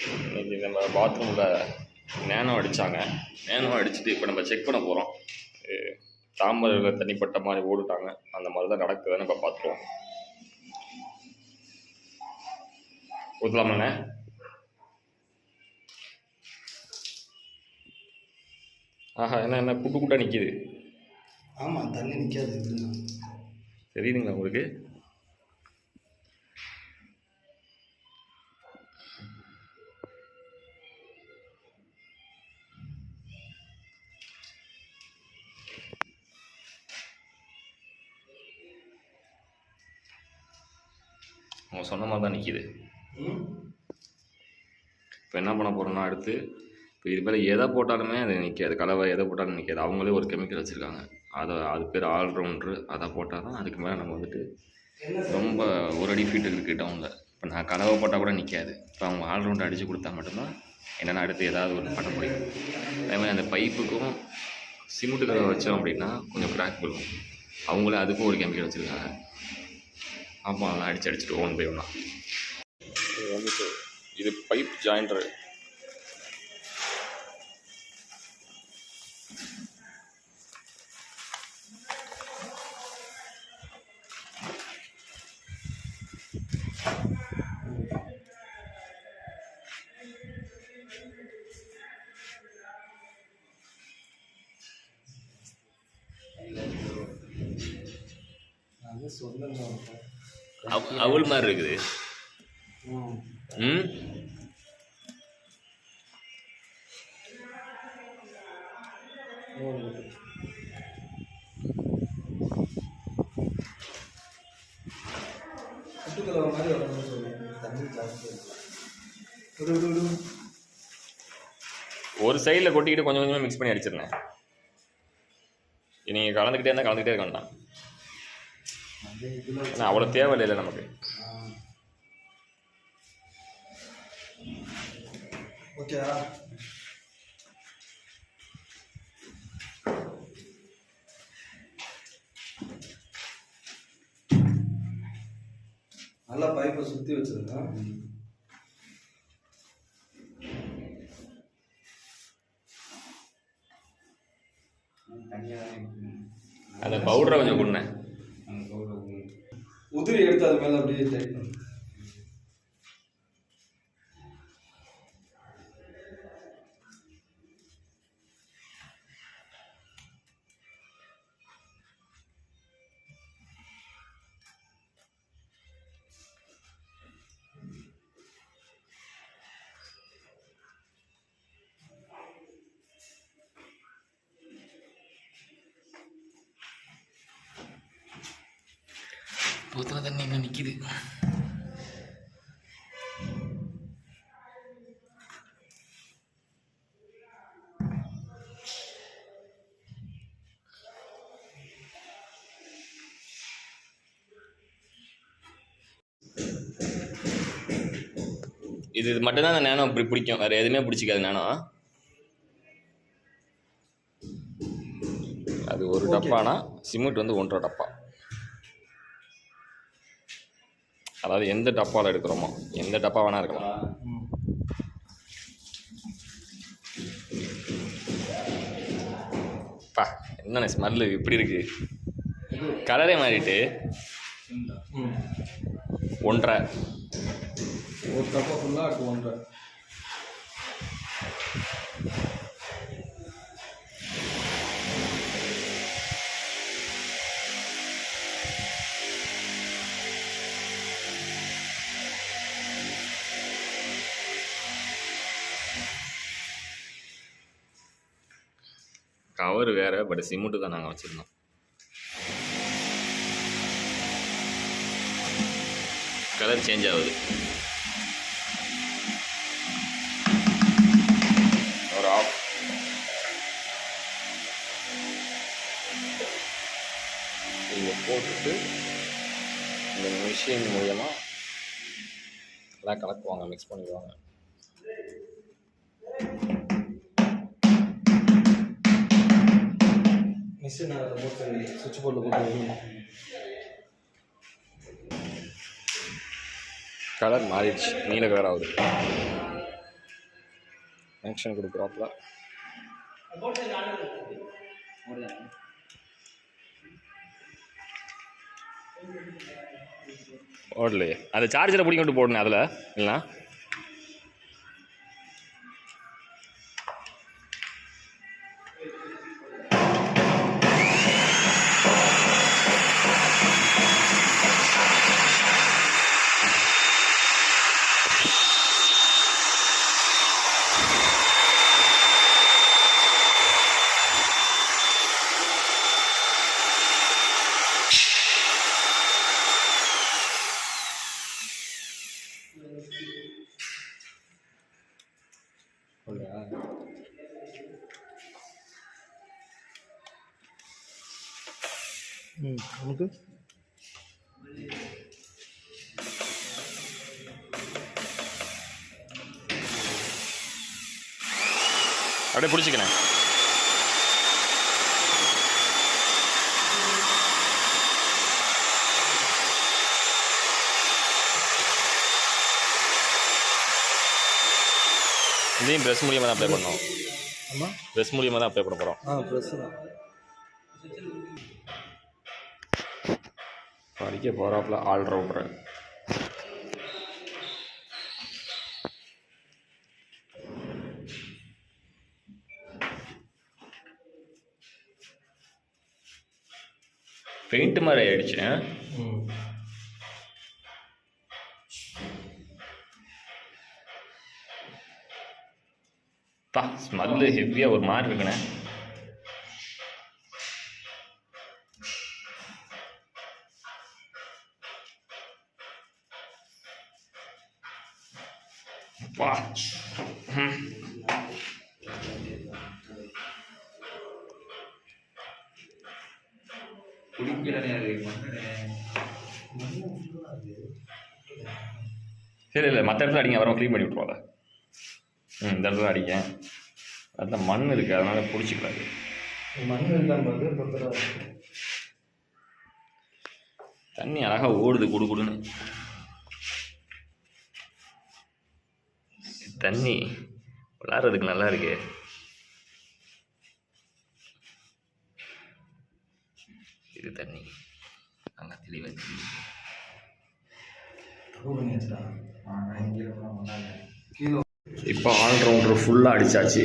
இன்றைக்கி நம்ம பாத்ரூமில் நேனோ அடித்தாங்க. நேனோ அடிச்சுட்டு இப்போ நம்ம செக் பண்ண போகிறோம். தாமரை தண்ணிப்பட்ட மாதிரி ஓடுட்டாங்க. அந்த மாதிரி தான் நடக்குதுன்னு இப்போ பார்த்துருவோம். ஊற்றலாமாண்ணே? ஆஹா, என்ன குட்டு குட்டாக நிற்கிது. ஆமாம், தண்ணி நிற்காது. தெரியுதுங்களா உங்களுக்கு? அவங்க சொன்ன மாதிரி தான் நிற்கிது. இப்போ என்ன பண்ண போகிறோம்னா, அடுத்து இப்போ இது பேர் எதை போட்டாலுமே அது நிற்காது. கலவை எதை போட்டாலும் நிற்காது. அவங்களே ஒரு கெமிக்கல் வச்சுருக்காங்க. அது பேர் ஆல்ரவுண்ட்ரு. அதை போட்டால் தான் அதுக்கு மேலே நம்ம வந்துட்டு ரொம்ப ஒரு அடி ஃபீட்டுக்கு கிட்ட அவங்க. இப்போ நான் கலவை போட்டால் கூட நிற்காது. இப்போ அவங்க ஆல்ரவுண்டை அடித்து கொடுத்தா மட்டும்தான் என்னென்னா அடுத்து ஏதாவது ஒன்று பண்ண முடியும். அதேமாதிரி அந்த பைப்புக்கும் சிமெண்ட்டு கலவை வச்சோம் அப்படின்னா கொஞ்சம் கிராக் விழும். அவங்களே அதுக்கும் ஒரு கெமிக்கல் வச்சுருக்காங்க. ஆமாம், அதெல்லாம் அடிச்சுட்டு ஓன் பை ஒன்றா. இது வந்துட்டு இது பைப் ஜாயிண்டரு. அவள் மாதிரி இருக்குது. ஒரு சைடில் கொட்டிக்கிட்டு கொஞ்சம் கொஞ்சமாக மிக்ஸ் பண்ணி அடிச்சிருந்தேன். நீங்கள் கலந்துக்கிட்டே இருந்தால் கலந்துக்கிட்டே இருக்க வேண்டாம். அவ்வளோ தேவையில்லை நமக்கு. ஓகே, நல்லா பைப்பை சுற்றி வச்சுருக்கேன். அந்த பவுடரை கொஞ்சம் கொடுங்க. உதிரி எடுத்து அது மேலே அப்படியே டைட் பண்ணு. ஊற்றுல தண்ணி இங்கே நிற்கிது. இது மட்டும்தான் அந்த நேனோ இப்படி பிடிக்கும். வேறு எதுவுமே பிடிச்சிக்காது நேனோ. அது ஒரு டப்பானா சிமெண்ட் வந்து 1.5 டப்பா. அதாவது எந்த டப்பாவில் எடுக்கிறோமோ, எந்த டப்பா வேணால் இருக்கலாம். பா, என்னென்ன ஸ்மெல்லு இப்படி இருக்கு. கலரே மாறிட்டு 1.5 ஒரு டப்பா ஃபுல்லாக 1.5. கவர் வேறு, பட் சிமெண்ட்டு தான் நாங்கள் வச்சுருந்தோம். கலர் சேஞ்ச் ஆகுது. ஒரு ஆஃப் இங்கே போட்டுட்டு இந்த மிஷின் மூலமாக எல்லாம் கலக்குவாங்க, மிக்ஸ் பண்ணிடுவாங்க. மிஷின் போட்டு சுவிட்ச் போர்டில் போட்டு கலர் மாறிடுச்சு, நீல கலர் ஆகுது. கனெக்ஷன் கொடுக்குறாப்புல. ஓடலையே, அந்த சார்ஜரை பிடிக்க விட்டு போடணும் அதில் இல்லைனா. நமக்கு அப்படியே பிடிச்சிக்கிறேன். இதையும் ப்ரெஸ் மூலியமாக தான் அப்ளை பண்ணோம். ஆமாம், ப்ரெஸ் மூலியமாக தான் அப்ளை பண்ண போகிறோம். ப்ரெஸ் தான் அடிக்க போகிறாப்புல ஆல்ரவுண்டரு. பெயிண்ட் மாதிரி ஆயிடுச்சு. ஸ்மெல்லு ஹெவியாக ஒரு மாதிரி இருக்குண்ணே. வா சரி, இல்லை மற்ற இடத்துல அடிங்க, வரோம் க்ளீன் பண்ணி விட்ருவாங்க. இந்த இடத்துல அடிங்க, அதில் மண் இருக்குது அதனால பிடிச்சிக்கலாது. மண் இருந்தால் தண்ணி அழகாக ஓடுது குடு குடுன்னு. தண்ணி விளாட்றதுக்கு நல்லா இருக்கு. இது தண்ணி நல்லா தெளிவாக இப்போ ஆல்ரவுண்டர் ஃபுல்லாக அடித்தாச்சு.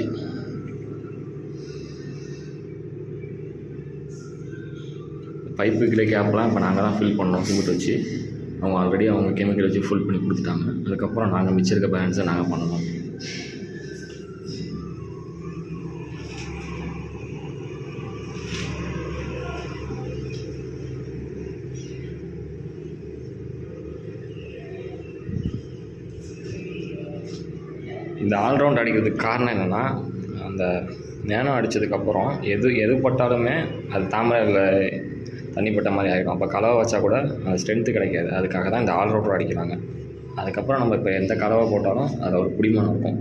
பைப்பு கீழே கேப்லாம் இப்போ நாங்கள் தான் ஃபில் பண்ணோம் சிமெண்ட் வச்சு. அவங்க ஆல்ரெடி அவங்க கெமிக்கல் வச்சு ஃபுல் பண்ணி கொடுத்துட்டாங்க. அதுக்கப்புறம் நாங்கள் மிச்சம் இருக்க பேலன்ஸை நாங்கள் பண்ணணும். இந்த ஆல்ரவுண்ட் அடிக்கிறதுக்கு காரணம் என்னென்னா, அந்த நேனோ அடித்ததுக்கப்புறம் எது பட்டாலுமே அது தாமரையில் தண்ணி பட்ட மாதிரி ஆகிடும். அப்போ கலவை வச்சா கூட அந்த ஸ்ட்ரென்த்து கிடைக்காது. அதுக்காக தான் இந்த ஆல்ரவுண்டர் அடிக்கிறாங்க. அதுக்கப்புறம் நம்ம இப்போ எந்த கலவை போட்டாலும் அதில் ஒரு பிடிமானம் இருக்கும்.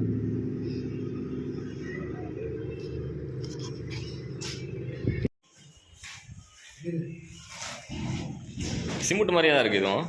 சிமெண்ட் மாதிரியே தான் இருக்குது இதுவும்.